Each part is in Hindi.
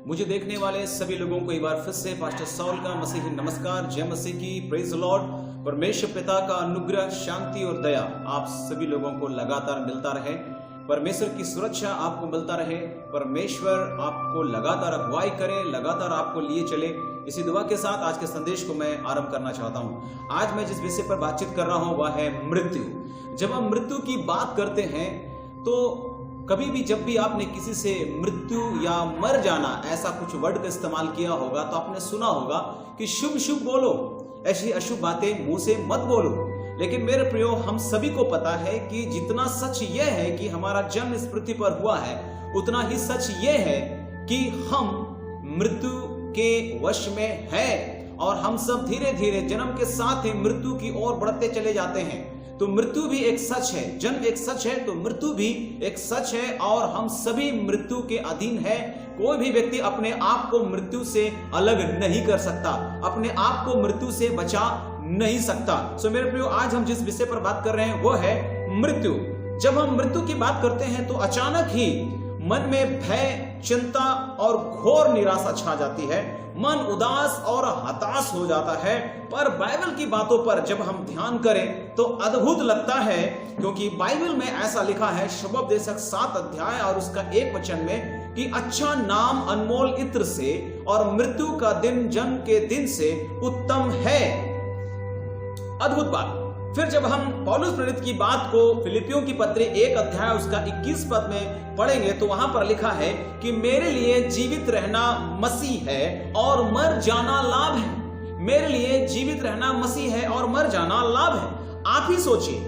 मुझे देखने वाले सभी लोगों को एक बार फिर से पास्टर सॉल का मसीही नमस्कार। जय मसीह की, प्रेज द लॉर्ड। परमेश्वर पिता का अनुग्रह, शांति और दया आप सभी लोगों को लगातार मिलता रहे। परमेश्वर की सुरक्षा आपको मिलता रहे। परमेश्वर आपको लगातार अगुवाई करे, लगातार आपको लिए चले। इसी दुआ के साथ आज के संदेश को मैं आरंभ करना चाहता हूँ। आज मैं जिस विषय पर बातचीत कर रहा हूँ वह है मृत्यु। जब हम मृत्यु की बात करते हैं तो कभी भी जब भी आपने किसी से मृत्यु या मर जाना ऐसा कुछ वर्ड का इस्तेमाल किया होगा तो आपने सुना होगा कि शुभ शुभ बोलो, ऐसी अशुभ बातें मुंह से मत बोलो। लेकिन मेरे प्रियो, हम सभी को पता है कि जितना सच यह है कि हमारा जन्म इस पृथ्वी पर हुआ है, उतना ही सच यह है कि हम मृत्यु के वश में हैं और हम सब धीरे धीरे जन्म के साथ ही मृत्यु की ओर बढ़ते चले जाते हैं। तो मृत्यु भी एक सच है, जन्म एक सच है तो मृत्यु भी एक सच है और हम सभी मृत्यु के अधीन है। कोई भी व्यक्ति अपने आप को मृत्यु से अलग नहीं कर सकता, अपने आप को मृत्यु से बचा नहीं सकता। सो मेरे प्रियो, आज हम जिस विषय पर बात कर रहे हैं वो है मृत्यु। जब हम मृत्यु की बात करते हैं तो अचानक ही मन में भय, चिंता और घोर निराशा छा जाती है। मन उदास और हताश हो जाता है। पर बाइबल की बातों पर जब हम ध्यान करें तो अद्भुत लगता है, क्योंकि बाइबल में ऐसा लिखा है शबोपदेशक 7 अध्याय और उसका 1 वचन में कि अच्छा नाम अनमोल इत्र से और मृत्यु का दिन जन्म के दिन से उत्तम है। अद्भुत बात। फिर जब हम पौलुस प्रेरित की बात को फिलिपियों की पत्री 1 अध्याय उसका 21 पद में पढ़ेंगे तो वहां पर लिखा है कि मेरे लिए जीवित रहना मसीह है और मर जाना लाभ है। मेरे लिए जीवित रहना मसीह है और मर जाना लाभ है। आप ही सोचिए,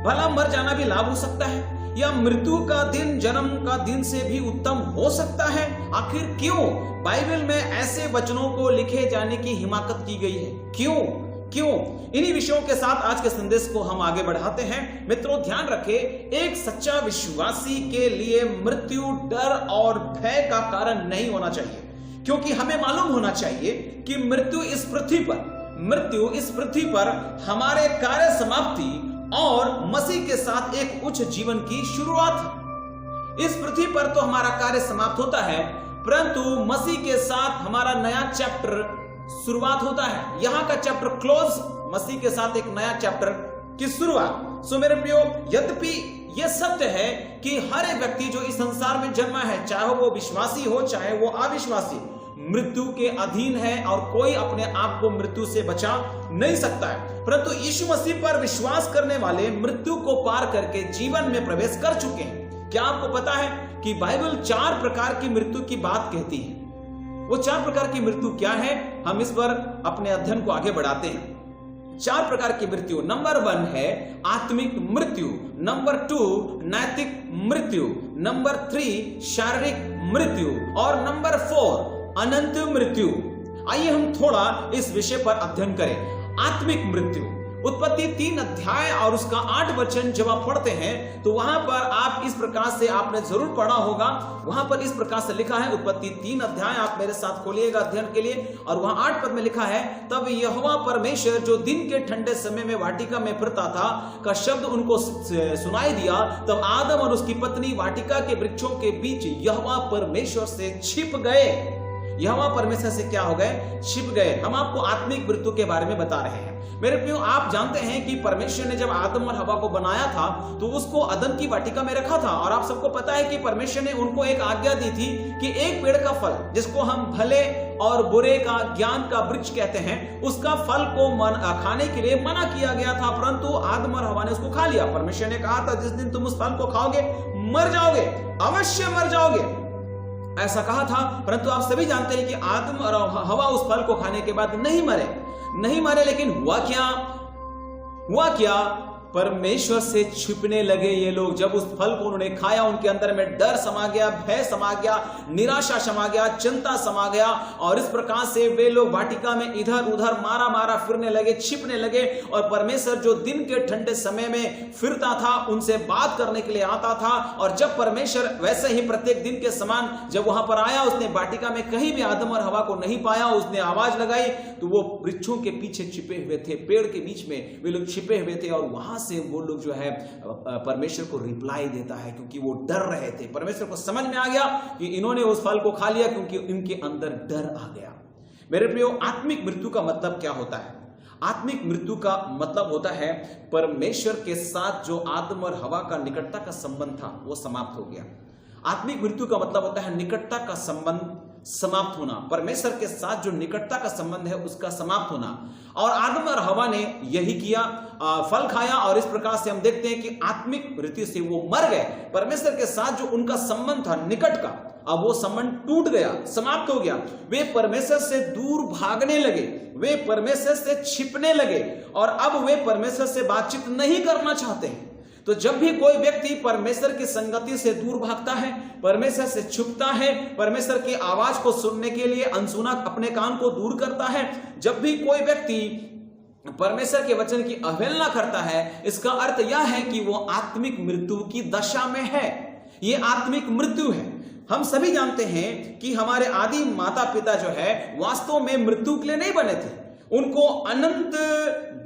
भला मर जाना भी लाभ हो सकता है या मृत्यु का दिन जन्म का दिन से भी उत्तम हो सकता है? आखिर क्यों बाइबल में ऐसे वचनों को लिखे जाने की हिमाकत की गई है? क्यों? इन्हीं विषयों के साथ आज के संदेश को हम आगे बढ़ाते हैं। मित्रों, ध्यान रखें, एक सच्चा विश्वासी के लिए मृत्यु डर और भय का कारण नहीं होना चाहिए, क्योंकि हमें मालूम होना चाहिए कि मृत्यु इस पृथ्वी पर हमारे कार्य समाप्ति और मसीह के साथ एक उच्च जीवन की शुरुआत है। इस पृथ्वी पर तो हमारा कार्य समाप्त होता है, परंतु मसीह के साथ हमारा नया चैप्टर शुरुआत होता है। यहां का चैप्टर क्लोज, मसीह के साथ एक नया चैप्टर की शुरुआत। सो मेरे प्रियो, यद्यपि यह सत्य है कि हर एक व्यक्ति जो इस संसार में जन्मा है, चाहे वो विश्वासी हो चाहे वो अविश्वासी, मृत्यु के अधीन है और कोई अपने आप को मृत्यु से बचा नहीं सकता है। परंतु यीशु मसीह पर विश्वास करने वाले मृत्यु को पार करके जीवन में प्रवेश कर चुके हैं। क्या आपको पता है कि बाइबल 4 प्रकार की मृत्यु की बात कहती है? वो 4 प्रकार की मृत्यु क्या है, हम इस पर अपने अध्ययन को आगे बढ़ाते हैं। 4 प्रकार की मृत्यु। नंबर 1 है आत्मिक मृत्यु, नंबर 2 नैतिक मृत्यु, नंबर 3 शारीरिक मृत्यु और नंबर 4 अनंत मृत्यु। आइए हम थोड़ा इस विषय पर अध्ययन करें। आत्मिक मृत्यु, उत्पत्ति 3 अध्याय और उसका 8 वचन जब आप पढ़ते हैं तो वहां पर आप इस प्रकार से आपने जरूर पढ़ा होगा। वहां पर इस प्रकार से लिखा है, उत्पत्ति 3 अध्याय आप मेरे साथ खोलिएगा अध्ययन के लिए, और वहां 8 पद में लिखा है, तब यहोवा परमेश्वर जो दिन के ठंडे समय में वाटिका में फिरता था का शब्द उनको सुनाई दिया। तब आदम और उसकी पत्नी वाटिका के वृक्षों के बीच यहोवा परमेश्वर से छिप गए। यहोवा परमेश्वर से क्या हो गए? छिप गए। हम आपको आत्मिक मृत्यु के बारे में बता रहे हैं। मेरे प्रियो, आप जानते हैं कि परमेश्वर ने जब आदम और हवा को बनाया था तो उसको अदन की वाटिका में रखा था, और आप सबको पता है कि परमेश्वर ने उनको एक आज्ञा दी थी कि एक पेड़ का फल, जिसको हम भले और बुरे का ज्ञान का वृक्ष कहते हैं, उसका फल को खाने के लिए मना किया गया था, परंतु आदम और हवा ने उसको खा लिया। परमेश्वर ने कहा था, जिस दिन तुम उस फल को खाओगे मर जाओगे, अवश्य मर जाओगे, ऐसा कहा था। परंतु आप सभी जानते हैं कि आदम और हवा उस फल को खाने के बाद नहीं मरे। लेकिन हुआ क्या? परमेश्वर से छिपने लगे ये लोग। जब उस फल को उन्होंने खाया, उनके अंदर में डर समा गया, भय समा गया, निराशा समा गया, चिंता समा गया, और इस प्रकार से वे लोग वाटिका में इधर उधर मारा फिरने लगे, छिपने लगे। और परमेश्वर जो दिन के ठंडे समय में फिरता था, उनसे बात करने के लिए आता था, और जब परमेश्वर वैसे ही प्रत्येक दिन के समान जब वहां पर आया, उसने वाटिका में कहीं भी आदम और हवा को नहीं पाया। उसने आवाज लगाई तो वो वृक्षों के पीछे छिपे हुए थे, पेड़ के बीच में वे लोग छिपे हुए थे, और वहां से वो लोग जो है परमेश्वर को रिप्लाई देता है, क्योंकि वो डर रहे थे। परमेश्वर को समझ में आ गया कि इन्होंने उस फल को खा लिया क्योंकि इनके अंदर डर आ गया। मेरे प्रियो, आत्मिक मृत्यु का मतलब क्या होता है? आत्मिक मृत्यु का मतलब होता है परमेश्वर के साथ जो आदम और हवा का निकटता का संबंध था वो समाप्त हो गया। आत्मिक मृत्यु का मतलब होता है निकटता का संबंध समाप्त होना, परमेश्वर के साथ जो निकटता का संबंध है उसका समाप्त होना। और आदम और हवा ने यही किया, फल खाया, और इस प्रकार से हम देखते हैं कि आत्मिक मृत्यु से वो मर गए। परमेश्वर के साथ जो उनका संबंध था निकट का, अब वो संबंध टूट गया, समाप्त हो गया। वे परमेश्वर से दूर भागने लगे, वे परमेश्वर से छिपने लगे, और अब वे परमेश्वर से बातचीत नहीं करना चाहते हैं। तो जब भी कोई व्यक्ति परमेश्वर की संगति से दूर भागता है, परमेश्वर से छुपता है, परमेश्वर की आवाज को सुनने के लिए अनसुना अपने कान को दूर करता है, जब भी कोई व्यक्ति परमेश्वर के वचन की अवहेलना करता है, इसका अर्थ यह है कि वो आत्मिक मृत्यु की दशा में है। ये आत्मिक मृत्यु है। हम सभी जानते हैं कि हमारे आदि माता पिता जो है वास्तव में मृत्यु के लिए नहीं बने थे, उनको अनंत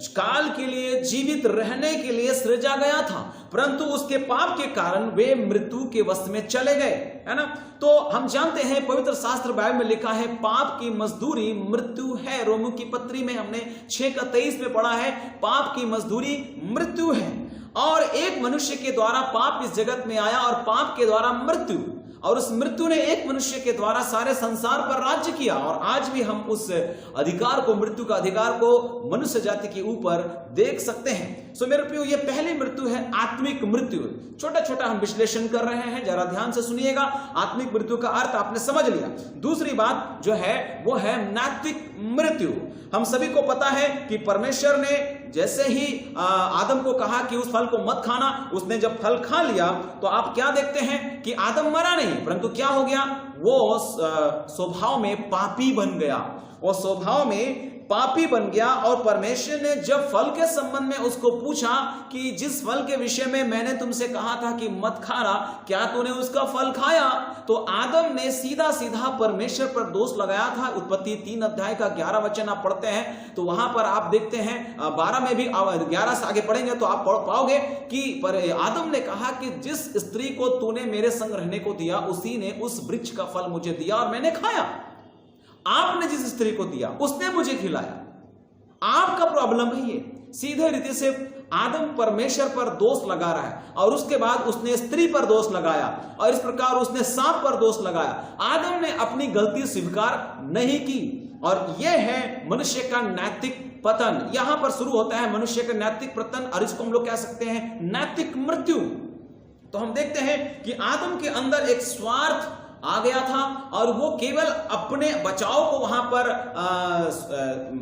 काल के लिए जीवित रहने के लिए सृजा गया था, परंतु उसके पाप के कारण वे मृत्यु के वश में चले गए, है ना। तो हम जानते हैं पवित्र शास्त्र बाइबल में लिखा है पाप की मजदूरी मृत्यु है। रोमियो की पत्री में हमने 6:23 में पढ़ा है पाप की मजदूरी मृत्यु है। और एक मनुष्य के द्वारा पाप इस जगत में आया और पाप के द्वारा मृत्यु, और उस मृत्यु ने एक मनुष्य के द्वारा सारे संसार पर राज्य किया। और आज भी हम उस अधिकार को, मृत्यु का अधिकार को मनुष्य जाति के ऊपर देख सकते हैं। सो मेरे प्रियो, ये पहली मृत्यु है आत्मिक मृत्यु। छोटा छोटा हम विश्लेषण कर रहे हैं, जरा ध्यान से सुनिएगा। आत्मिक मृत्यु का अर्थ आपने समझ लिया। दूसरी बात जो है वो है नैतिक मृत्यु। हम सभी को पता है कि परमेश्वर ने जैसे ही आदम को कहा कि उस फल को मत खाना, उसने जब फल खा लिया तो आप क्या देखते हैं कि आदम मरा नहीं, परंतु क्या हो गया, वो स्वभाव में पापी बन गया। वो स्वभाव में पापी बन गया। और परमेश्वर ने जब फल के संबंध में उसको पूछा कि जिस फल के विषय में मैंने तुमसे कहा था कि मत खाना, क्या तूने उसका फल खाया? तो आदम ने सीधा सीधा परमेश्वर पर दोष लगाया था। उत्पत्ति 3:11 आप पढ़ते हैं तो वहां पर आप देखते हैं 12 में भी, 11 से आगे पढ़ेंगे तो आप पढ़ पाओगे कि आदम ने कहा कि जिस स्त्री को तूने मेरे संग रहने को दिया उसी ने उस वृक्ष का फल मुझे दिया और मैंने खाया। आपने जिस स्त्री को दिया उसने मुझे खिलाया। आपका प्रॉब्लम है ये। सीधे रीति से आदम परमेश्वर पर दोष लगा रहा है और उसके बाद उसने स्त्री पर दोष लगाया और इस प्रकार उसने सांप पर दोष लगाया। आदम ने अपनी गलती स्वीकार नहीं की और यह है मनुष्य का नैतिक पतन। यहां पर शुरू होता है मनुष्य का नैतिक पतन और इसको हम लोग कह सकते हैं नैतिक मृत्यु। तो हम देखते हैं कि आदम के अंदर एक स्वार्थ आ गया था और वो केवल अपने बचाव को वहां पर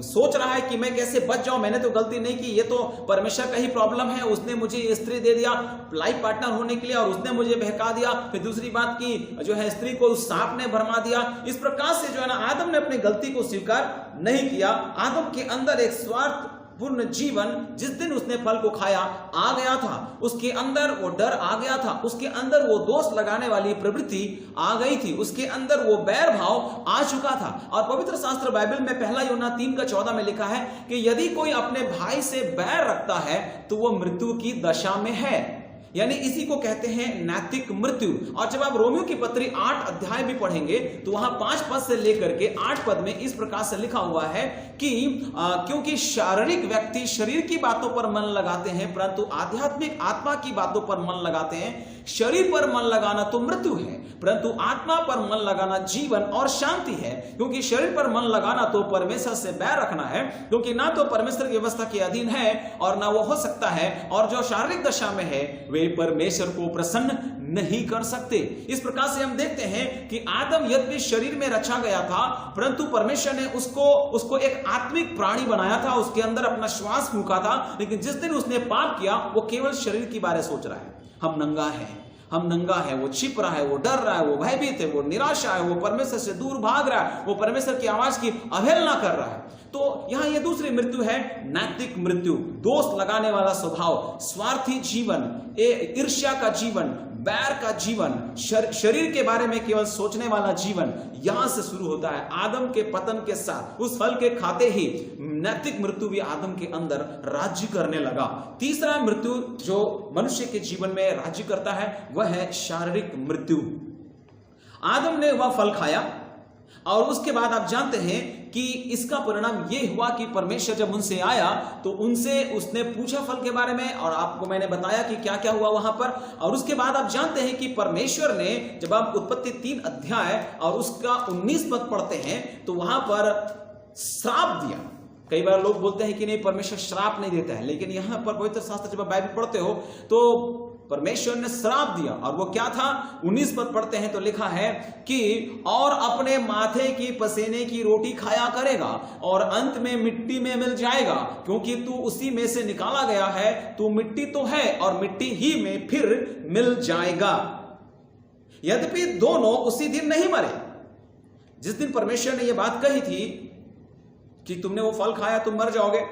सोच रहा है कि मैं कैसे बच जाऊं, मैंने तो गलती नहीं की, ये तो परमेश्वर का ही प्रॉब्लम है, उसने मुझे स्त्री दे दिया लाइफ पार्टनर होने के लिए और उसने मुझे बहका दिया। फिर दूसरी बात की जो है स्त्री को उस सांप ने भरमा दिया। इस प्रकार से जो है ना आदम ने अपनी गलती को स्वीकार नहीं किया। आदम के अंदर एक स्वार्थ पूर्ण जीवन जिस दिन उसने फल को खाया आ गया था, उसके अंदर वो डर आ गया था, उसके अंदर वो दोष लगाने वाली प्रवृत्ति आ गई थी, उसके अंदर वो बैर भाव आ चुका था। और पवित्र शास्त्र बाइबल में 1 यूहन्ना 3:14 में लिखा है कि यदि कोई अपने भाई से बैर रखता है तो वो मृत्यु की दशा में है, यानी इसी को कहते हैं नैतिक मृत्यु। और जब आप रोमियो की पत्री 8 अध्याय भी पढ़ेंगे तो वहां 5 पद से लेकर के 8 पद में इस प्रकार से लिखा हुआ है कि क्योंकि शारीरिक व्यक्ति शरीर की बातों पर मन लगाते हैं परंतु आध्यात्मिक आत्मा की बातों पर मन लगाते हैं। शरीर पर मन लगाना तो मृत्यु है परंतु आत्मा पर मन लगाना जीवन और शांति है। क्योंकि शरीर पर मन लगाना तो परमेश्वर से बैर रखना है, क्योंकि ना तो परमेश्वर की व्यवस्था के अधीन है और ना वो हो सकता है, और जो शारीरिक दशा में है वे परमेश्वर को प्रसन्न नहीं कर सकते। इस प्रकार से हम देखते हैं कि आदम यद्यपि शरीर में रचा गया था परंतु परमेश्वर ने उसको एक आत्मिक प्राणी बनाया था, उसके अंदर अपना श्वास फूंका था। लेकिन जिस दिन उसने पाप किया वो केवल शरीर की बारे सोच रहा है, हम नंगा है, वो छिप रहा है, वो डर रहा है, वो भयभीत है, वो निराशा है, वो परमेश्वर से दूर भाग रहा है, वो परमेश्वर की आवाज की अवहेलना कर रहा है। तो यहां ये दूसरी मृत्यु है नैतिक मृत्यु। दोष लगाने वाला स्वभाव, स्वार्थी जीवन, ईर्ष्या का जीवन, बैर का जीवन, शरीर के बारे में केवल सोचने वाला जीवन यहां से शुरू होता है। आदम के पतन के साथ उस फल के खाते ही नैतिक मृत्यु भी आदम के अंदर राज्य करने लगा। तीसरा मृत्यु जो मनुष्य के जीवन में राज्य करता है वह है शारीरिक मृत्यु। आदम ने वह फल खाया और उसके बाद आप जानते हैं कि इसका परिणाम यह हुआ कि परमेश्वर जब उनसे आया तो उनसे उसने पूछा फल के बारे में, और आपको मैंने बताया कि क्या क्या हुआ वहां पर। और उसके बाद आप जानते हैं कि परमेश्वर ने, जब आप उत्पत्ति 3 अध्याय और उसका 19 पद पढ़ते हैं तो वहां पर श्राप दिया। कई बार लोग बोलते हैं कि नहीं, परमेश्वर श्राप नहीं देता है, लेकिन यहां पर पवित्र शास्त्र जब आप बाइबल पढ़ते हो तो परमेश्वर ने श्राप दिया। और वो क्या था? 19 पद पढ़ते हैं तो लिखा है कि और अपने माथे की पसीने की रोटी खाया करेगा और अंत में मिट्टी में मिल जाएगा, क्योंकि तू उसी में से निकाला गया है, तू मिट्टी तो है और मिट्टी ही में फिर मिल जाएगा। यद्यपि दोनों उसी दिन नहीं मरे। जिस दिन परमेश्वर ने यह बात कही थी कि तुमने वो फल खाया तुम मर जाओगे,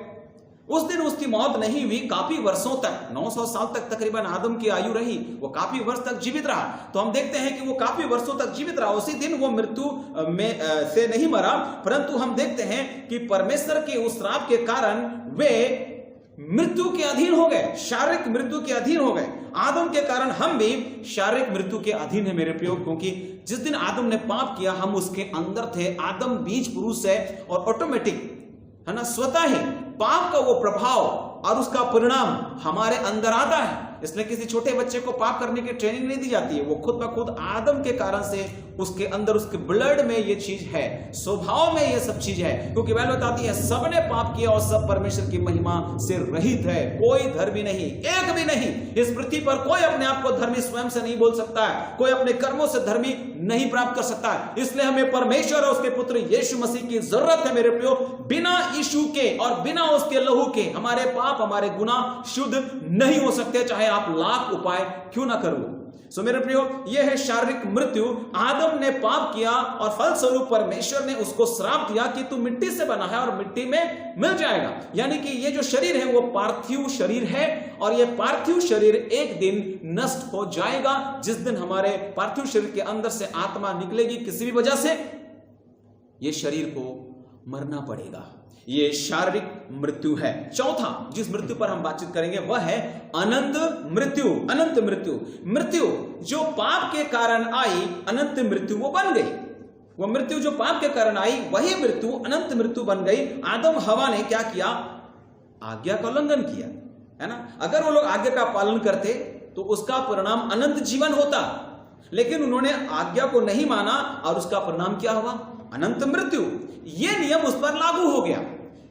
उस दिन उसकी मौत नहीं हुई। काफी वर्षों तक, 900 साल तक तकरीबन आदम की आयु रही, वो काफी वर्ष तक जीवित रहा। तो हम देखते हैं कि वो काफी वर्षों तक जीवित रहा, उसी दिन वो मृत्यु में से नहीं मरा। परंतु हम देखते हैं कि परमेश्वर के उस श्राप के कारण वे मृत्यु के अधीन हो गए, शारीरिक मृत्यु के अधीन हो गए। आदम के कारण हम भी शारीरिक मृत्यु के अधीन है मेरे प्रियो, क्योंकि जिस दिन आदम ने पाप किया हम उसके अंदर थे। आदम बीज पुरुष है और ऑटोमेटिक है ना, स्वतः ही पाप का वो प्रभाव और उसका परिणाम हमारे अंदर आता है। इसलिए किसी छोटे बच्चे को पाप करने की ट्रेनिंग नहीं दी जाती है, वो खुद ब खुद आदम के कारण से उसके अंदर, उसके ब्लड में ये चीज है, स्वभाव में ये सब चीज है। क्योंकि बाइबल बताती है सबने पाप किया और सब परमेश्वर की महिमा से रहित है, कोई धर्मी नहीं, एक भी नहीं। इस पृथ्वी पर कोई अपने आप को धर्मी स्वयं से नहीं बोल सकता है, कोई अपने कर्मों से धर्मी नहीं प्राप्त कर सकता है। इसलिए हमें परमेश्वर और उसके पुत्र यीशु मसीह की जरूरत है मेरे प्रियो। बिना यीशु के और बिना उसके लहू के हमारे पाप, हमारे गुनाह शुद्ध नहीं हो सकते, चाहे आप लाख उपाय क्यों ना करो। सो मेरे प्रियो, यह है शारीरिक मृत्यु। आदम ने पाप किया और फलस्वरूप परमेश्वर ने उसको श्राप दिया कि तू मिट्टी से बना है और मिट्टी में मिल जाएगा। यानी कि ये जो शरीर है वो पार्थिव शरीर है और ये पार्थिव शरीर एक दिन नष्ट हो जाएगा। जिस दिन हमारे पार्थिव शरीर के अंदर से आत्मा निकलेगी किसी भी वजह से, ये शरीर को मरना पड़ेगा। ये शारीरिक मृत्यु है। चौथा जिस मृत्यु पर हम बातचीत करेंगे वह है अनंत मृत्यु। अनंत मृत्यु, मृत्यु जो पाप के कारण आई, अनंत मृत्यु वो बन गई। वो मृत्यु जो पाप के कारण आई वही मृत्यु अनंत मृत्यु बन गई। आदम हवा ने क्या किया? आज्ञा का उल्लंघन किया, है ना। अगर वो लोग आज्ञा का पालन करते तो उसका परिणाम अनंत जीवन होता, लेकिन उन्होंने आज्ञा को नहीं माना और उसका परिणाम क्या हुआ? अनंत मृत्यु। यह नियम उस पर लागू हो गया।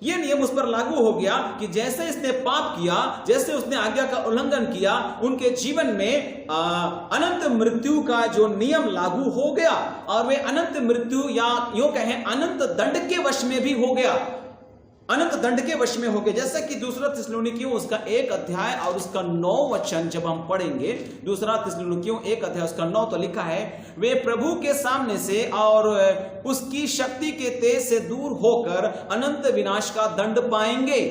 यह नियम उस पर लागू हो गया कि जैसे इसने पाप किया, जैसे उसने आज्ञा का उल्लंघन किया, उनके जीवन में अनंत मृत्यु का जो नियम लागू हो गया और वे अनंत मृत्यु या यूं कहें अनंत दंड के वश में भी हो गया। अनंत दंड के वश में हो गए। जैसा कि दूसरा थिस्सलुनीकियों उसका 1 अध्याय और उसका 9 वचन जब हम पढ़ेंगे, दूसरा थिस्सलुनीकियों 1 अध्याय उसका 9, तो लिखा है, वे प्रभु के सामने से और उसकी शक्ति के तेज से दूर होकर अनंत विनाश का दंड पाएंगे।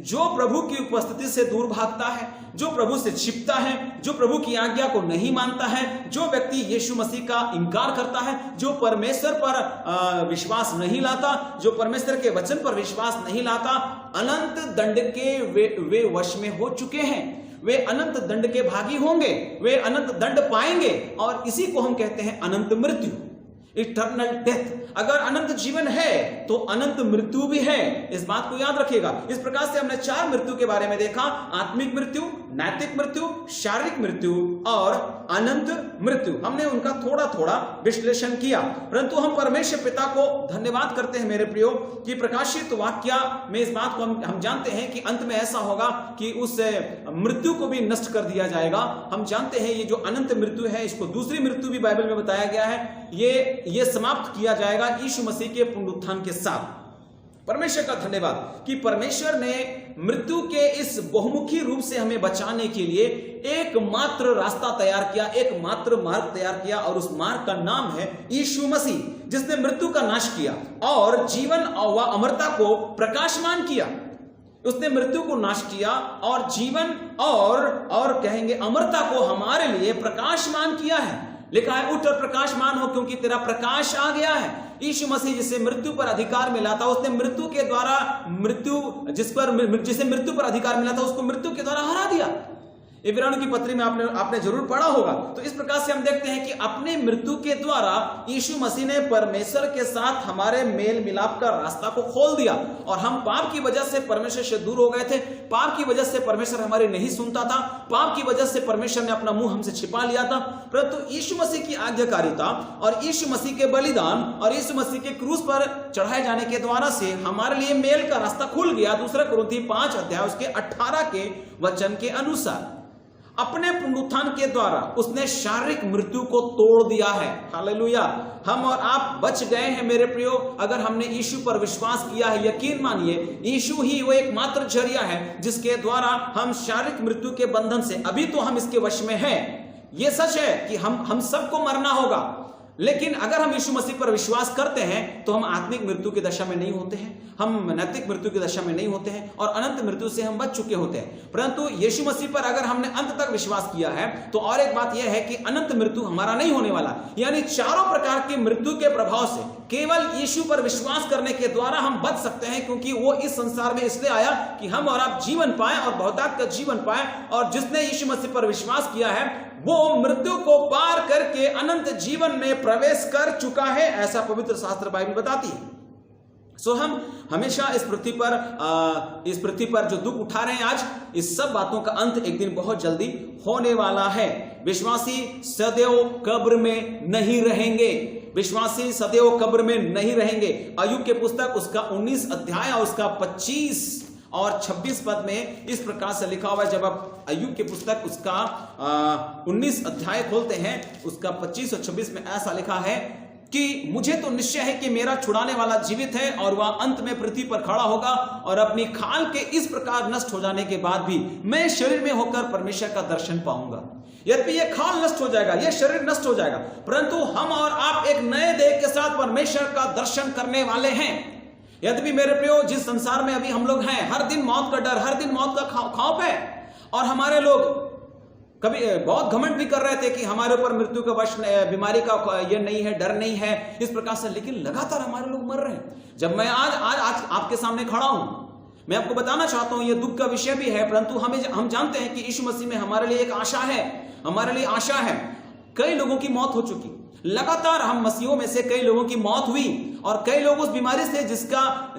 जो प्रभु की उपस्थिति से दूर भागता है, जो प्रभु से छिपता है, जो प्रभु की आज्ञा को नहीं मानता है, जो व्यक्ति यीशु मसीह का इनकार करता है, जो परमेश्वर पर विश्वास नहीं लाता, जो परमेश्वर के वचन पर विश्वास नहीं लाता, अनंत दंड के वे वश में हो चुके हैं। वे अनंत दंड के भागी होंगे, वे अनंत दंड पाएंगे और इसी को हम कहते हैं अनंत मृत्यु, इटर्नल डेथ। अगर अनंत जीवन है तो अनंत मृत्यु भी है, इस बात को याद रखिएगा। इस प्रकार से हमने 4 मृत्यु के बारे में देखा, आत्मिक मृत्यु, नैतिक मृत्यु, शारीरिक मृत्यु और अनंत मृत्यु। हमने उनका थोड़ा थोड़ा विश्लेषण किया, परंतु हम परमेश्वर पिता को धन्यवाद करते हैं मेरे प्रियो कि प्रकाशित वाक्य में इस बात को हम जानते हैं कि अंत में ऐसा होगा कि उस मृत्यु को भी नष्ट कर दिया जाएगा। हम जानते हैं ये जो अनंत मृत्यु है, इसको दूसरी मृत्यु भी बाइबल में बताया गया है, ये समाप्त किया जाएगा यीशु मसीह के पुनरुत्थान के साथ। परमेश्वर का धन्यवाद कि परमेश्वर ने मृत्यु के इस बहुमुखी रूप से हमें बचाने के लिए एकमात्र रास्ता तैयार किया, एकमात्र मार्ग तैयार किया, और उस मार्ग का नाम है यीशु मसीह, जिसने मृत्यु का नाश किया और जीवन व अमरता को प्रकाशमान किया। उसने मृत्यु को नाश किया और जीवन और कहेंगे अमरता को हमारे लिए प्रकाशमान किया है। लिखा है उठ और प्रकाशमान हो क्योंकि तेरा प्रकाश आ गया है। यीशु मसीह जिसे मृत्यु पर अधिकार मिला था, उसने मृत्यु के द्वारा जिसे मृत्यु पर अधिकार मिला था उसको मृत्यु के द्वारा हरा दिया। इब्रानियों की पत्री में आपने जरूर पढ़ा होगा। तो इस प्रकार से हम देखते हैं कि अपने मृत्यु के द्वारा यीशु मसीह ने परमेश्वर के साथ हमारे मेल मिलाप का रास्ता को खोल दिया और हम पाप की वजह से परमेश्वर से दूर हो गए थे। पाप की वजह से परमेश्वर हमारी नहीं सुनता था, पाप की वजह से परमेश्वर ने अपना मुंह हमसे छिपा लिया था। परंतु यीशु मसीह की आज्ञाकारिता और यीशु मसीह के बलिदान और यीशु मसीह के क्रूस पर चढ़ाए जाने के द्वारा से हमारे लिए मेल का रास्ता खुल गया। 2 कुरिन्थी 5 अध्याय उसके 18 के वचन के अनुसार अपने पुनरुत्थान के द्वारा उसने शारीरिक मृत्यु को तोड़ दिया है। हालेलुया। हम और आप बच गए हैं मेरे प्रियो, अगर हमने यीशु पर विश्वास किया है। यकीन मानिए यीशु ही वो एकमात्र जरिया है जिसके द्वारा हम शारीरिक मृत्यु के बंधन से, अभी तो हम इसके वश में हैं। ये सच है कि हम सबको मरना होगा, लेकिन अगर हम यीशु मसीह पर विश्वास करते हैं तो हम आत्मिक मृत्यु की दशा में नहीं होते हैं, हम नैतिक मृत्यु की दशा में नहीं होते हैं और अनंत मृत्यु से हम बच चुके होते हैं। परंतु यीशु मसीह पर अगर हमने अंत तक विश्वास किया है तो और एक बात यह है कि अनंत मृत्यु हमारा नहीं होने वाला। यानी चारों प्रकार की मृत्यु के प्रभाव से केवल यीशु पर विश्वास करने के द्वारा हम बच सकते हैं, क्योंकि वो इस संसार में इसलिए आया कि हम और आप जीवन पाए और बहुतायत का जीवन पाए। और जिसने यीशु मसीह पर विश्वास किया है वो मृत्यु को पार करके अनंत जीवन में प्रवेश कर चुका है, ऐसा पवित्र शास्त्र बाइबल बताती है। सो हम हमेशा इस पृथ्वी पर जो दुख उठा रहे हैं आज, इस सब बातों का अंत एक दिन बहुत जल्दी होने वाला है। विश्वासी सदैव कब्र में नहीं रहेंगे, विश्वासी सदैव कब्र में नहीं रहेंगे। अय्यूब के पुस्तक उसका 19 अध्याय और उसका 25 और 26 पद में इस प्रकार से लिखा हुआ है। जब आप अय्यूब के पुस्तक उसका 19 अध्याय खोलते हैं, उसका 25 और 26 में ऐसा लिखा है कि मुझे तो निश्चय है कि मेरा छुड़ाने वाला जीवित है और वह अंत में पृथ्वी पर खड़ा होगा और अपनी खाल के इस प्रकार नष्ट हो जाने के बाद भी मैं शरीर में होकर परमेश्वर का दर्शन पाऊंगा। यद्यपि यह खाल नष्ट हो जाएगा, यह शरीर नष्ट हो जाएगा, परंतु हम और आप एक नए देह के साथ परमेश्वर का दर्शन करने वाले हैं। यद्यपि मेरे प्रियो, जिस संसार में अभी हम लोग हैं, हर दिन मौत का डर, हर दिन मौत का खौफ है और हमारे लोग कभी बहुत घमंड भी कर रहे थे कि हमारे ऊपर मृत्यु का वश, बीमारी का ये नहीं है, डर नहीं है, इस प्रकार से, लेकिन लगातार हमारे लोग मर रहे हैं। जब मैं आज आपके सामने खड़ा हूं, मैं आपको बताना चाहता हूं, यह दुख का विषय भी है, परंतु हम जानते हैं कि यीशु मसीह में हमारे लिए एक आशा है, हमारे लिए आशा है। कई लोगों की मौत हो चुकी, लगातार हम मसीहों में से कई लोगों की मौत हुई और कई लोग उस बीमारी से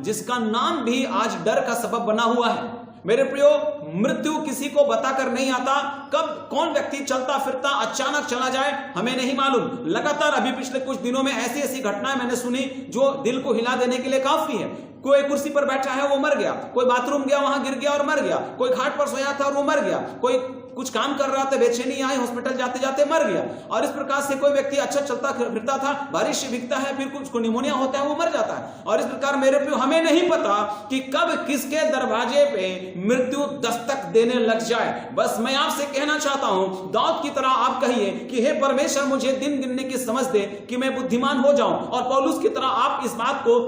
जिसका नाम भी आज डर का सबब बना हुआ है। मेरे प्रियो, मृत्यु किसी को बताकर नहीं आता। कब कौन व्यक्ति चलता फिरता अचानक चला जाए हमें नहीं मालूम। लगातार अभी पिछले कुछ दिनों में ऐसी घटनाएं मैंने सुनी जो दिल को हिला देने के लिए काफी है। कोई कुर्सी पर बैठा है वो मर गया, कोई बाथरूम गया वहां गिर गया और मर गया, कोई घाट पर सोया था और वो मर गया, कोई कुछ काम कर रहा था, बेचैनी आई, हॉस्पिटल जाते जाते मर गया। और इस प्रकार से कोई व्यक्ति अच्छा चलता फिरता था, बारिश से भीगता है, फिर कुछ को निमोनिया होता है, वो मर जाता है। और इस प्रकार मेरे प्रियो, हमें नहीं पता कि कब किसके दरवाजे पे मृत्यु दस्तक देने लग जाए। बस मैं आपसे कहना चाहता हूं, दाऊद की तरह आप कहिए कि हे परमेश्वर, मुझे दिन गिनने की समझ दे कि मैं बुद्धिमान हो जाऊं। और पौलुस की तरह आप इस बात को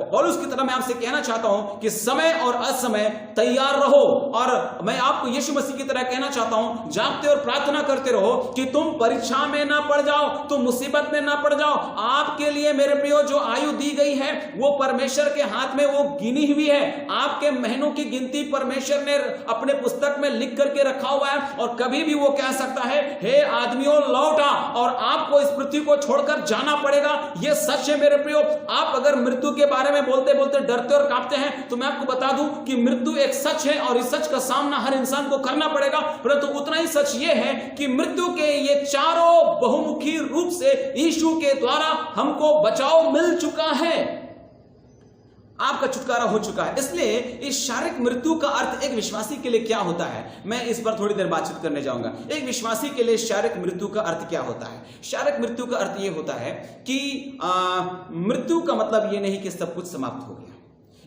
पौलुस की तरह मैं आपसे कहना चाहता हूं कि समय और असमय तैयार रहो। और मैं आपको यीशु मसीह की तरह कहना चाहता हूं, जागते और प्रार्थना करते रहो कि तुम परीक्षा में ना पड़ जाओ, तुम मुसीबत में ना पड़ जाओ। आपके लिए मेरे प्रियो जो आयु दी गई है वो परमेश्वर के हाथ में वो गिनी हुई है। आपके महीनों की गिनती परमेश्वर ने अपने पुस्तक में लिख करके रखा हुआ है और कभी भी वो कह सकता है, हे आदमियों लौट आ, और आपको इस पृथ्वी को छोड़कर जाना पड़ेगा। ये सच है मेरे प्रियो। आप अगर मृत्यु के बारे में बोलते बोलते डरते और कांपते हैं तो मैं आपको बता दूं कि मृत्यु एक सच है और इस सच का सामना हर इंसान को करना पड़ेगा। परंतु उतना ही सच ये है कि मृत्यु के ये चारों बहुमुखी रूप से यीशु के द्वारा हमको बचाव मिल चुका है, आपका छुटकारा हो चुका है। इसलिए इस शारीरिक मृत्यु का अर्थ एक विश्वासी के लिए क्या होता है, मैं इस पर थोड़ी देर बातचीत करने जाऊंगा। एक विश्वासी के लिए शारीरिक मृत्यु का अर्थ क्या होता है। शारीरिक मृत्यु का अर्थ यह होता है कि मृत्यु का मतलब यह नहीं कि सब कुछ समाप्त हो गया।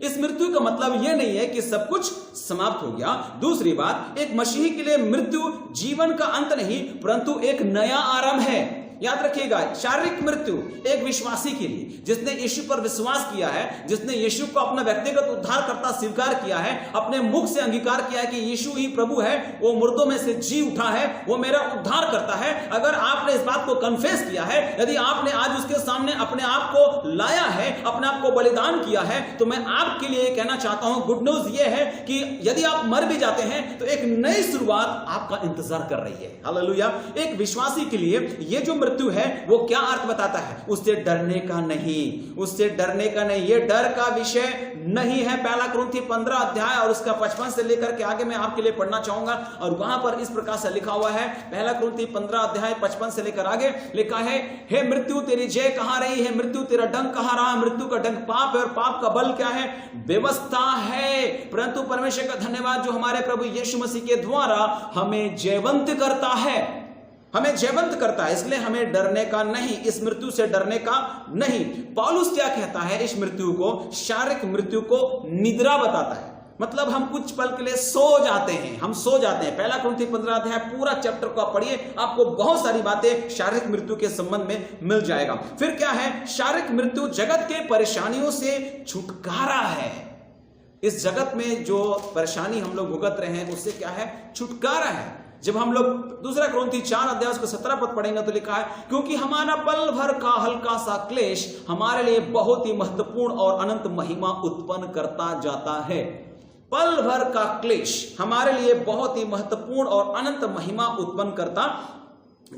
इस मृत्यु का मतलब यह नहीं है कि सब कुछ समाप्त हो गया। दूसरी बात, एक मसीही के लिए मृत्यु जीवन का अंत नहीं परंतु एक नया आरंभ है। याद रखिएगा, शारीरिक मृत्यु एक विश्वासी के लिए, जिसने यीशु पर विश्वास किया है, जिसने यीशु को अपना व्यक्तिगत उद्धारकर्ता स्वीकार किया है, अपने मुख से अंगीकार किया है कि यीशु ही प्रभु है, वो मुर्दों में से जी उठा है, वो मेरा उद्धार करता है। अगर आपने इस बात को कन्फेस किया है, यदि आपने आज उसके सामने अपने आप को लाया है, अपने आप को बलिदान किया है, तो मैं आपके लिए कहना चाहता हूं, गुड न्यूज ये है कि यदि आप मर भी जाते हैं तो एक नई शुरुआत आपका इंतजार कर रही है। हालेलुया। एक विश्वासी के लिए ये जो मृत्यु है वो क्या अर्थ बताता है? उससे डरने का नहीं, उससे डरने का नहीं, ये डर का विषय नहीं है। पहला कुरिन्थी 15 अध्याय और उसका 55 से लेकर के आगे मैं आपके लिए पढ़ना चाहूंगा, और वहां पर इस प्रकार से लिखा हुआ है, पहला कुरिन्थी 15 अध्याय 55 से लेकर आगे लिखा है, हे मृत्यु तेरी जय कहां रही है? मृत्यु तेरा डंक कहां रहा? मृत्यु का डंक पाप है, और पाप का बल क्या है? व्यवस्था है। परंतु परमेश्वर का धन्यवाद जो हमारे प्रभु यीशु मसीह के द्वारा हमें जयवंत करता है, हमें जयवंत करता है, इसलिए हमें डरने का नहीं, इस मृत्यु से डरने का नहीं। पौलुस क्या कहता है? इस मृत्यु को, शारीरिक मृत्यु को निद्रा बताता है। मतलब हम कुछ पल के लिए सो जाते हैं, हम सो जाते हैं। पहला कुरिन्थी 15 अध्याय पूरा चैप्टर को आप पढ़िए, आपको बहुत सारी बातें शारीरिक मृत्यु के संबंध में मिल जाएगा। फिर क्या है? शारीरिक मृत्यु जगत के परेशानियों से छुटकारा है। इस जगत में जो परेशानी हम लोग भुगत रहे हैं उससे क्या है? छुटकारा है। जब हम लोग दूसरा कुरिन्थी 4 अध्याय उसका 17 पद पढ़ेंगे तो लिखा है, क्योंकि हमारा पल भर का हल्का सा क्लेश हमारे लिए बहुत ही महत्वपूर्ण और अनंत महिमा उत्पन्न करता जाता है। पल भर का क्लेश हमारे लिए बहुत ही महत्वपूर्ण और अनंत महिमा उत्पन्न करता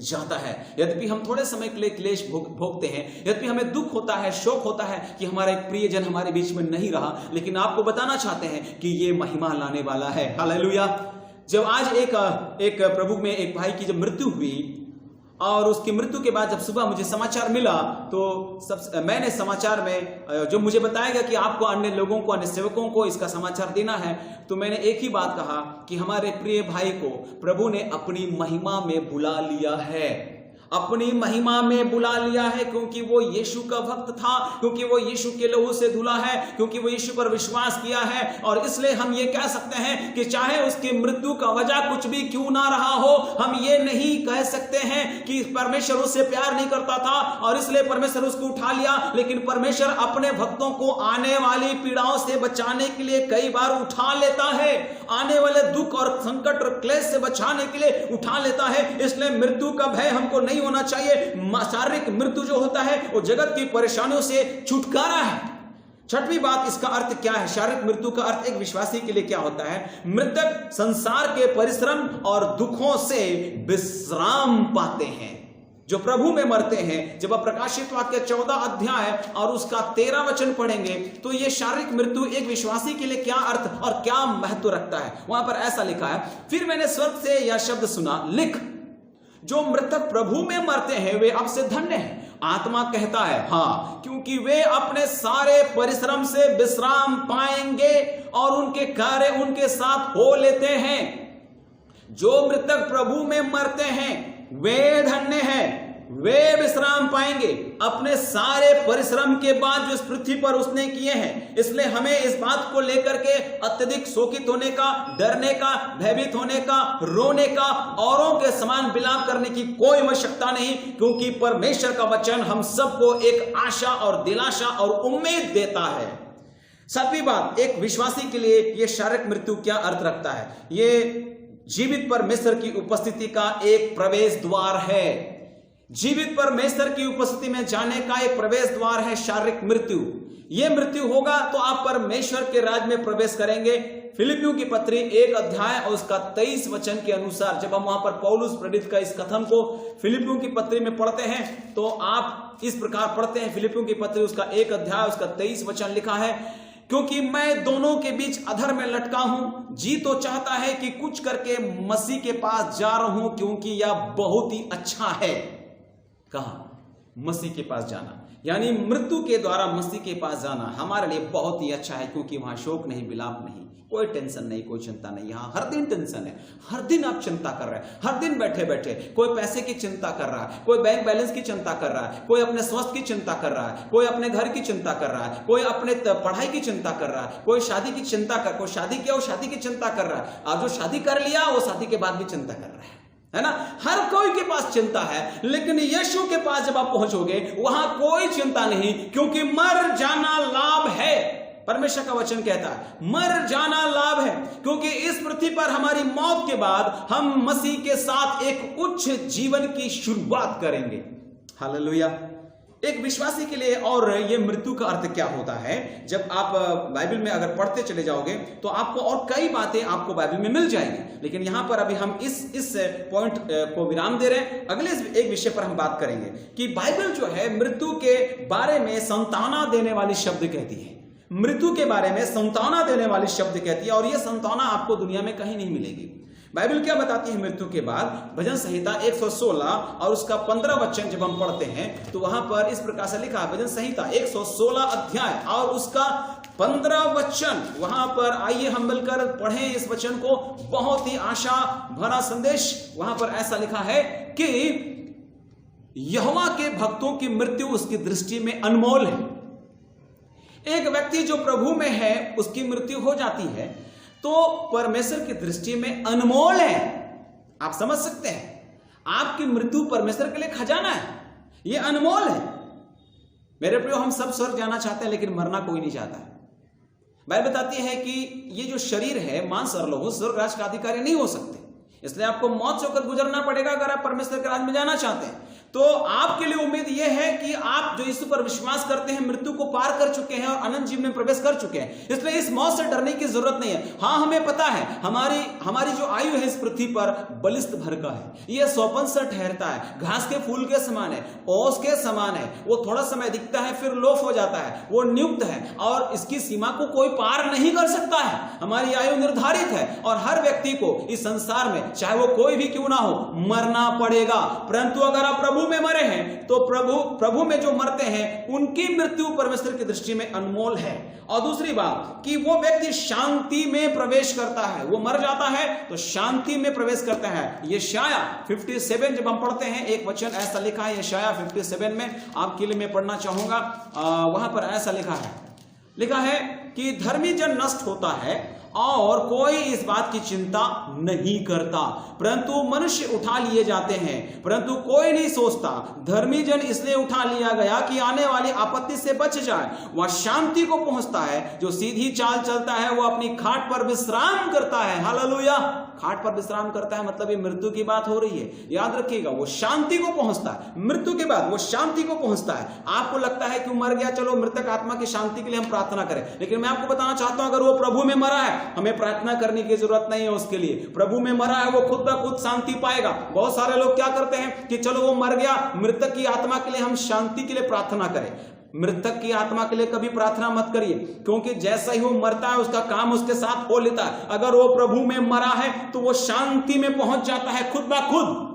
जाता है। यद्यपि हम थोड़े समय के लिए क्लेश भोगते हैं, यद्यपि हमें दुख होता है, शोक होता है कि हमारा एक प्रियजन हमारे बीच में नहीं रहा, लेकिन आपको बताना चाहते हैं कि ये महिमा लाने वाला है। हालेलुया। जब आज एक प्रभु में एक भाई की जब मृत्यु हुई, और उसकी मृत्यु के बाद जब सुबह मुझे समाचार मिला, तो मैंने समाचार में जो मुझे बताया गया कि आपको अन्य लोगों को, अन्य सेवकों को इसका समाचार देना है, तो मैंने एक ही बात कहा कि हमारे प्रिय भाई को प्रभु ने अपनी महिमा में बुला लिया है, अपनी महिमा में बुला लिया है, क्योंकि वो यीशु का भक्त था, क्योंकि वो यीशु के लहू से धुला है, क्योंकि वो यीशु पर विश्वास किया है। और इसलिए हम ये कह सकते हैं कि चाहे उसकी मृत्यु का वजह कुछ भी क्यों ना रहा हो, हम ये नहीं कह सकते हैं कि परमेश्वर उससे प्यार नहीं करता था और इसलिए परमेश्वर उसको उठा लिया। लेकिन परमेश्वर अपने भक्तों को आने वाली पीड़ाओं से बचाने के लिए कई बार उठा लेता है, आने वाले दुख और संकट और क्लेश से बचाने के लिए उठा लेता है। इसलिए मृत्यु का भय हमको नहीं होना चाहिए। शारीरिक मृत्यु जो होता है वो जगत की परेशानियों से छुटकारा है। छठवीं बात, इसका अर्थ क्या है? शारीरिक मृत्यु का अर्थ एक विश्वासी के लिए क्या होता है? मृतक संसार के परिश्रम और दुखों से विश्राम पाते हैं। जो प्रभु में मरते हैं, जब आप प्रकाशित वाक्य 14 अध्याय और उसका 13 वचन पढ़ेंगे तो ये शारीरिक मृत्यु एक विश्वासी के लिए क्या अर्थ और क्या महत्व रखता है। वहां पर ऐसा लिखा है, फिर मैंने स्वर्ग से यह शब्द सुना, लिख, जो मृतक प्रभु में मरते हैं वे अब से धन्य हैं। आत्मा कहता है हाँ, क्योंकि वे अपने सारे परिश्रम से विश्राम पाएंगे और उनके कार्य उनके साथ हो लेते हैं। जो मृतक प्रभु में मरते हैं वे धन्य हैं, वे विश्राम पाएंगे अपने सारे परिश्रम के बाद जो इस पृथ्वी पर उसने किए हैं। इसलिए हमें इस बात को लेकर के अत्यधिक शोकित होने का, डरने का, भयभीत होने का, रोने का, औरों के समान विलाप करने की कोई आवश्यकता नहीं, क्योंकि परमेश्वर का वचन हम सबको एक आशा और दिलासा और उम्मीद देता है। सातवीं बात, एक विश्वासी के लिए यह शारीरिक मृत्यु क्या अर्थ रखता है? ये जीवित परमेश्वर की उपस्थिति का एक प्रवेश द्वार है। जीवित परमेश्वर की उपस्थिति में जाने का एक प्रवेश द्वार है शारीरिक मृत्यु। यह मृत्यु होगा तो आप परमेश्वर के राज में प्रवेश करेंगे। फिलिपियों की पत्री 1 अध्याय और उसका 23 वचन के अनुसार जब हम वहां पर पौलुस प्रेरित का इस कथन को फिलिपियों की पत्री में पढ़ते हैं तो आप इस प्रकार पढ़ते हैं। फिलिपियों की पत्री उसका 1 अध्याय उसका 23 वचन लिखा है, क्योंकि मैं दोनों के बीच अधर में लटका हूं, जी तो चाहता है कि कुछ करके मसीह के पास जा रहा हूं, क्योंकि यह बहुत ही अच्छा है। कहा? मसीह के पास जाना, यानी मृत्यु के द्वारा मसीह के पास जाना हमारे लिए बहुत ही अच्छा है, क्योंकि वहां शोक नहीं, विलाप नहीं, कोई टेंशन नहीं, कोई चिंता नहीं। यहां हर दिन टेंशन है, हर दिन आप चिंता कर रहे हैं, हर दिन बैठे बैठे कोई पैसे की चिंता कर रहा है, कोई बैंक बैलेंस की चिंता कर रहा है, कोई अपने स्वास्थ्य की चिंता कर रहा है, कोई अपने घर की चिंता कर रहा है, कोई अपने पढ़ाई की चिंता कर रहा है, कोई शादी की चिंता कर, कोई शादी किया वो शादी की चिंता कर रहा है, और जो शादी कर लिया वो शादी के बाद भी चिंता कर रहा है। है ना। हर कोई के पास चिंता है, लेकिन यीशु के पास जब आप पहुंचोगे वहां कोई चिंता नहीं, क्योंकि मर जाना लाभ है। परमेश्वर का वचन कहता है मर जाना लाभ है, क्योंकि इस पृथ्वी पर हमारी मौत के बाद हम मसीह के साथ एक उच्च जीवन की शुरुआत करेंगे। हालेलुया। एक विश्वासी के लिए और ये मृत्यु का अर्थ क्या होता है, जब आप बाइबल में अगर पढ़ते चले जाओगे तो आपको और कई बातें आपको बाइबल में मिल जाएंगी, लेकिन यहां पर अभी हम इस पॉइंट को विराम दे रहे हैं। अगले एक विषय पर हम बात करेंगे कि बाइबल जो है मृत्यु के बारे में संताना देने वाली शब्द कहती है। मृत्यु के बारे में संताना देने वाली शब्द कहती है, और यह संताना आपको दुनिया में कहीं नहीं मिलेगी। बाइबल क्या बताती है मृत्यु के बाद? भजन संहिता 116 और उसका 15 वचन जब हम पढ़ते हैं तो वहां पर इस प्रकार से लिखा है, भजन संहिता 116 अध्याय और उसका 15 वचन। वहां पर आइए हम मिलकर पढ़ें इस वचन को। बहुत ही आशा भरा संदेश। वहां पर ऐसा लिखा है कि यहोवा के भक्तों की मृत्यु उसकी दृष्टि में अनमोल है। एक व्यक्ति जो प्रभु में है उसकी मृत्यु हो जाती है तो परमेश्वर की दृष्टि में अनमोल है। आप समझ सकते हैं, आपकी मृत्यु परमेश्वर के लिए खजाना है, यह अनमोल है। मेरे प्रियो, हम सब स्वर्ग जाना चाहते हैं लेकिन मरना कोई नहीं चाहता है। बाइबल बताती है कि ये जो शरीर है, मांस और लहू, स्वर्ग राज का अधिकारी नहीं हो सकते, इसलिए आपको मौत से होकर गुजरना पड़ेगा अगर आप परमेश्वर के राज में जाना चाहते हैं। तो आपके लिए उम्मीद यह है कि आप जो यीशु पर विश्वास करते हैं मृत्यु को पार कर चुके हैं और अनंत जीवन में प्रवेश कर चुके हैं, इसलिए इस मौत से डरने की जरूरत नहीं है। हाँ, हमें पता है हमारी जो आयु है इस पृथ्वी पर बलिष्ठ भर का है, यह सौपन सा ठहरता है, घास के फूल के समान है, ओस के समान है। वो थोड़ा समय दिखता है फिर लोप हो जाता है, वो नियुक्त है और इसकी सीमा को कोई पार नहीं कर सकता है। हमारी आयु निर्धारित है और हर व्यक्ति को इस संसार में, चाहे वो कोई भी क्यों ना हो, मरना पड़ेगा। परंतु अगर आप प्रभु में मरे हैं तो प्रभु में जो मरते हैं उनकी मृत्यु परमेश्वर की दृष्टि में अनमोल है। और दूसरी बात कि वो व्यक्ति शांति में प्रवेश करता है। वो मर जाता है तो शांति में प्रवेश करता है। यशाया 57 जब हम पढ़ते हैं, एक वचन ऐसा लिखा है यशाया 57 में, आपके लिए मैं पढ़ना चाहूंगा। वहां पर ऐसा लिखा है कि धर्मी जन नष्ट होता है और कोई इस बात की चिंता नहीं करता, परंतु मनुष्य उठा लिए जाते हैं, परंतु कोई नहीं सोचता। धर्मी जन इसलिए उठा लिया गया कि आने वाली आपत्ति से बच जाए। वह शांति को पहुंचता है जो सीधी चाल चलता है, वो अपनी खाट पर विश्राम करता है। हालेलुया। खाट पर विश्राम करता है मतलब ये मृत्यु की बात हो रही है। याद रखिएगा, वो शांति को पहुंचता है। मृत्यु के बाद वो शांति को पहुंचता है। आपको लगता है कि मर गया, चलो मृतक आत्मा की शांति के लिए हम प्रार्थना करें, लेकिन मैं आपको बताना चाहता हूं अगर वो प्रभु में मरा है हमें प्रार्थना करने की जरूरत नहीं है उसके लिए। प्रभु में मरा है वो खुद ब खुद शांति पाएगा। बहुत सारे लोग क्या करते हैं कि चलो वो मर गया, मृतक की आत्मा के लिए हम शांति के लिए प्रार्थना करें। मृतक की आत्मा के लिए कभी प्रार्थना मत करिए, क्योंकि जैसा ही वो मरता है उसका काम उसके साथ हो लेता है। अगर वो प्रभु में मरा है तो वो शांति में पहुंच जाता है खुद ब खुद।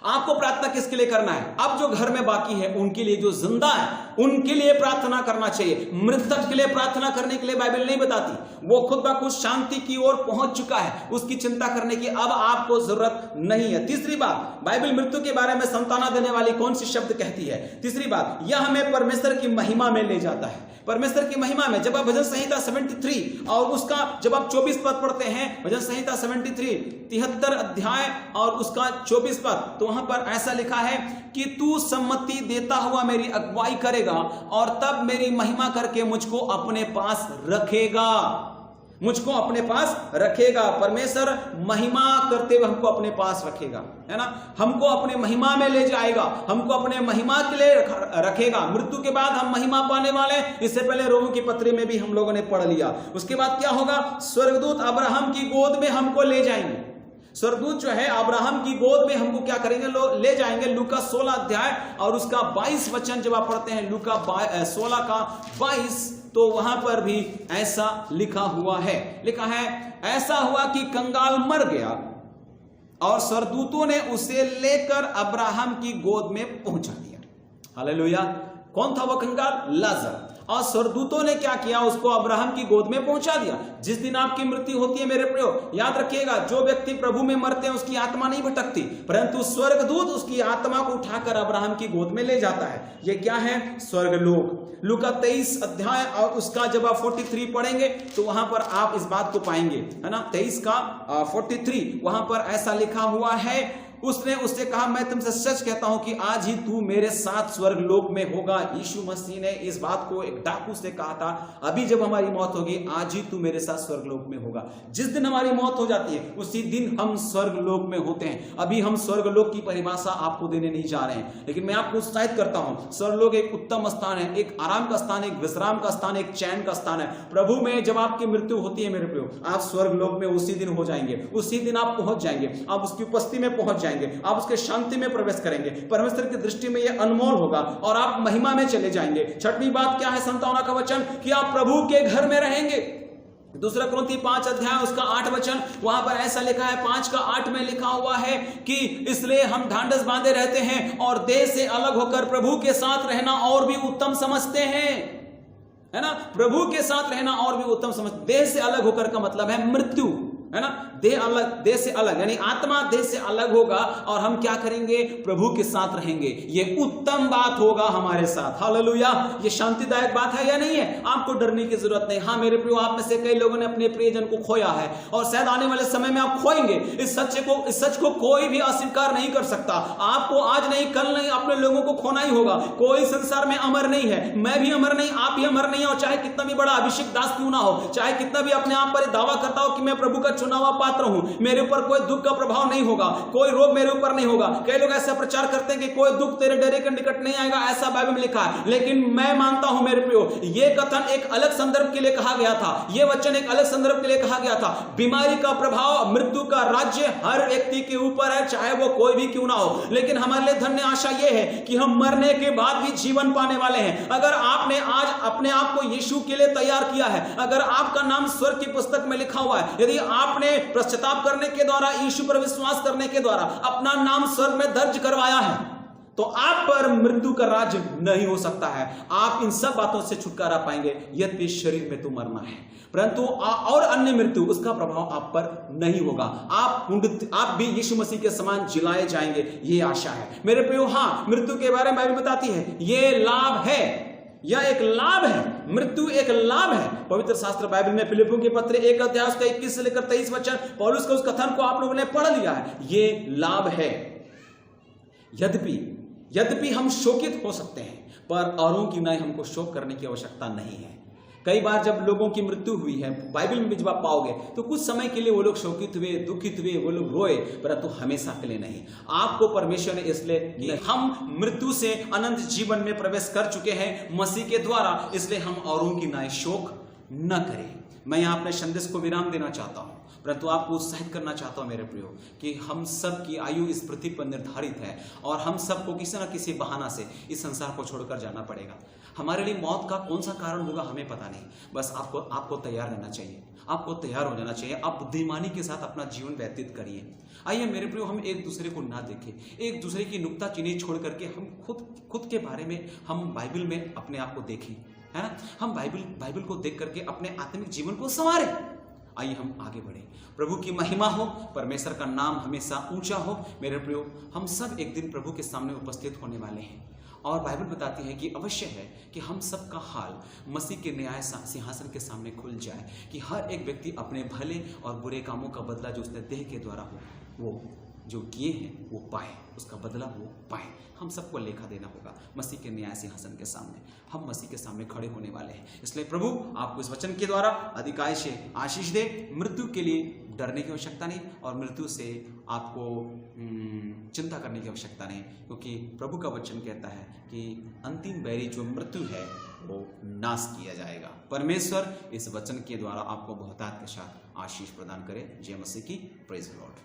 आपको प्रार्थना किसके लिए करना है? अब जो घर में बाकी है उनके लिए, जो जिंदा है उनके लिए प्रार्थना करना चाहिए। मृतक के लिए प्रार्थना करने के लिए बाइबल नहीं बताती। वो खुद ब खुद शांति की ओर पहुंच चुका है, उसकी चिंता करने की अब आपको जरूरत नहीं है। तीसरी बात, बाइबल मृत्यु के बारे में संताना देने वाली कौन सी शब्द कहती है? तीसरी बात, यह हमें परमेश्वर की महिमा में ले जाता है। परमेश्वर की महिमा में जब आप भजन संहिता 73 और उसका जब आप 24 पद पढ़ते हैं, भजन संहिता 73 अध्याय और उसका 24 पद, तो वहां पर ऐसा लिखा है कि तू सम्मति देता हुआ मेरी अगुवाई करेगा और तब मेरी महिमा करके मुझको अपने पास रखेगा। मुझको अपने पास रखेगा। परमेश्वर महिमा करते हुए हमको अपने पास रखेगा, है ना। हमको अपने महिमा में ले जाएगा, हमको अपने महिमा के लिए रखेगा। मृत्यु के बाद हम महिमा पाने वाले, इससे पहले रोमों की पत्री में भी हम लोगों ने पढ़ लिया। उसके बाद क्या होगा? स्वर्गदूत अब्राहम की गोद में हमको ले जाएंगे। स्वर्गदूत जो है अब्राहम की गोद में हमको क्या करेंगे? ले जाएंगे। लूका 16 अध्याय और उसका 22 वचन जब आप पढ़ते हैं, लूका 16 का 22, तो वहां पर भी ऐसा लिखा हुआ है। लिखा है, ऐसा हुआ कि कंगाल मर गया और स्वर्गदूतों ने उसे लेकर अब्राहम की गोद में पहुंचा दिया। हालेलुया। कौन था वो कंगाल? लाजर। और स्वर्गदूतों ने क्या किया? उसको अब्राहम की गोद में पहुंचा दिया। जिस दिन आपकी मृत्यु होती है मेरे प्रियो, याद रखिएगा, जो व्यक्ति प्रभु में मरते हैं उसकी आत्मा नहीं भटकती, परंतु स्वर्गदूत उसकी आत्मा को उठाकर अब्राहम की गोद में ले जाता है। ये क्या है? स्वर्गलोक। लूका 23 अध्याय और उसका जब आप 43 पढ़ेंगे तो वहां पर आप इस बात को पाएंगे, है ना। 23 का 43 वहां पर ऐसा लिखा हुआ है उसने उससे कहा, मैं तुमसे सच कहता हूं कि आज ही तू मेरे साथ स्वर्ग लोक में होगा। यीशु मसीह ने इस बात को एक डाकू से कहा था, अभी जब हमारी मौत होगी आज ही तू मेरे साथ स्वर्ग लोक में होगा। जिस दिन हमारी मौत हो जाती है उसी दिन हम स्वर्ग लोक में होते हैं। अभी हम स्वर्ग लोक की परिभाषा आपको देने नहीं जा रहे हैं, लेकिन मैं आपको उत्साहित करता हूं, स्वर्ग लोक एक उत्तम स्थान है, एक आराम का स्थान, एक विश्राम का स्थान, एक चैन का स्थान है। प्रभु में जब आपकी मृत्यु होती है मेरे प्रियो, आप स्वर्ग लोक में उसी दिन हो जाएंगे, उसी दिन आप पहुंच जाएंगे, आप उसकी उपस्थिति में पहुंच जाएंगे, आप उसके शांति में प्रवेश करेंगे। परमेश्वर की दृष्टि में यह अनमोल होगा और आप महिमा में चले जाएंगे। छठवीं बात क्या है 57 का वचन, कि आप प्रभु के घर में रहेंगे। दूसरा कुरिन्थी 5 अध्याय उसका 8 वचन, वहां पर ऐसा लिखा है, 5 का 8 में लिखा हुआ है कि इसलिए हम ढांढस बांधे रहते हैं और देह से अलग होकर प्रभु के साथ रहना और भी उत्तम समझते हैं, है ना। प्रभु के साथ रहना और भी उत्तम समझते। देह से अलग होकर का मतलब है मृत्यु, है ना। देह अलग, देह से अलग, यानी आत्मा देह से अलग होगा और हम क्या करेंगे, प्रभु के साथ रहेंगे। ये उत्तम बात होगा हमारे साथ। हालेलुया। ये शांतिदायक बात है या नहीं है? आपको डरने की जरूरत नहीं। हाँ मेरे प्रियो, आप में से कई लोगों ने अपने प्रियजन को खोया है और शायद आने वाले समय में आप खोएंगे। इस सच को कोई भी अस्वीकार नहीं कर सकता। आपको आज नहीं कल नहीं अपने लोगों को खोना ही होगा। कोई संसार में अमर नहीं है, मैं भी अमर नहीं, आप भी अमर नहीं, और चाहे कितना भी बड़ा अभिषेक दास क्यों ना हो, चाहे कितना भी अपने आप पर दावा करता हो कि मैं प्रभु का चुना हुआ पात्र हूं, मेरे ऊपर कोई दुख का प्रभाव नहीं होगा, कोई रोग मेरे ऊपर नहीं होगा। कई लोग ऐसा प्रचार करते हैं कि कोई दुख तेरे डेरे के निकट नहीं आएगा, ऐसा बाइबल में लिखा है। लेकिन मैं मानता हूं मेरे प्रियो, ये कथन एक अलग संदर्भ के लिए कहा गया था, ये वचन एक अलग संदर्भ के लिए कहा गया था। बीमारी का प्रभाव, मृत्यु का राज्य हर व्यक्ति के ऊपर है, चाहे वो कोई भी क्यों ना हो। लेकिन हमारे लिए धन्य आशा यह है कि हम मरने के बाद भी जीवन पाने वाले हैं। अगर आपने आज अपने आप को यीशु के लिए तैयार किया है, अगर आपका नाम स्वर्ग की पुस्तक में लिखा हुआ है, यदि आपने पश्चाताप करने के द्वारा, यीशु पर विश्वास करने के द्वारा अपना नाम स्वर्ग में दर्ज करवाया है, तो आप पर मृत्यु का राज नहीं हो सकता है। आप इन सब बातों से छुटकारा पाएंगे। यद्यपि शरीर में तो मरना है, परंतु और अन्य मृत्यु, उसका प्रभाव आप पर नहीं होगा। आप भी यीशु मसीह के समान जिलाए जाएंगे, ये आशा है मेरे प्रियो। हाँ, मृत्यु के बारे में बाइबल बताती है, ये लाभ है, यह एक लाभ है, मृत्यु एक लाभ है। पवित्र शास्त्र बाइबल में फिलिपियों के पत्र 1 अध्याय उसका 21 से लेकर 23 वचन, पौलुस का उस कथन को आप लोगों ने पढ़ लिया है। ये लाभ है। यद्यपि हम शोकित हो सकते हैं, पर औरों की नहीं हमको शोक करने की आवश्यकता नहीं है। कई बार जब लोगों की मृत्यु हुई है, बाइबल में भी जब आप पाओगे, तो कुछ समय के लिए वो लोग शोकित हुए, दुखित हुए, वो लोग रोए, परंतु हमेशा के लिए नहीं। आपको परमेश्वर ने इसलिए, हम मृत्यु से अनंत जीवन में प्रवेश कर चुके हैं मसीह के द्वारा, इसलिए हम औरों की नाई शोक न करें। मैं यहाँ अपने संदेश को विराम देना चाहता हूँ, परंतु आपको उत्साहित करना चाहता हूं मेरे प्रियो, कि हम सब की आयु इस पृथ्वी पर निर्धारित है और हम सबको किसी न किसी बहाना से इस संसार को छोड़कर जाना पड़ेगा। हमारे लिए मौत का कौन सा कारण होगा हमें पता नहीं, बस आपको तैयार रहना चाहिए, आपको तैयार हो जाना चाहिए। आप बुद्धिमानी के साथ अपना जीवन व्यतीत करिए। आइए मेरे प्रियो, हम एक दूसरे को ना देखें, एक दूसरे की नुक्ताचीनी छोड़ करके हम खुद के बारे में हम बाइबल में अपने आप को देखें, है ना। हम बाइबल को देख करके अपने आत्मिक जीवन को संवारें। आइए हम आगे बढ़े। प्रभु की महिमा हो, परमेश्वर का नाम हमेशा ऊंचा हो। मेरे प्रियो, हम सब एक दिन प्रभु के सामने उपस्थित होने वाले हैं और बाइबल बताती है कि अवश्य है कि हम सब का हाल मसीह के न्याय सिंहासन के सामने खुल जाए, कि हर एक व्यक्ति अपने भले और बुरे कामों का बदला जो उसने देह के द्वारा हो, वो जो किए हैं वो पाए, उसका बदला वो पाए। हम सबको लेखा देना होगा मसीह के न्याय सिंहासन के सामने। हम मसीह के सामने खड़े होने वाले हैं। इसलिए प्रभु आपको इस वचन के द्वारा अधिकाय से आशीष दे। मृत्यु के लिए डरने की आवश्यकता नहीं और मृत्यु से आपको चिंता करने की आवश्यकता नहीं, क्योंकि प्रभु का वचन कहता है कि अंतिम बैरी जो मृत्यु है वो नाश किया जाएगा। परमेश्वर इस वचन के द्वारा आपको बहुतायत के साथ आशीष प्रदान करे। जय मसीह की। Praise the Lord.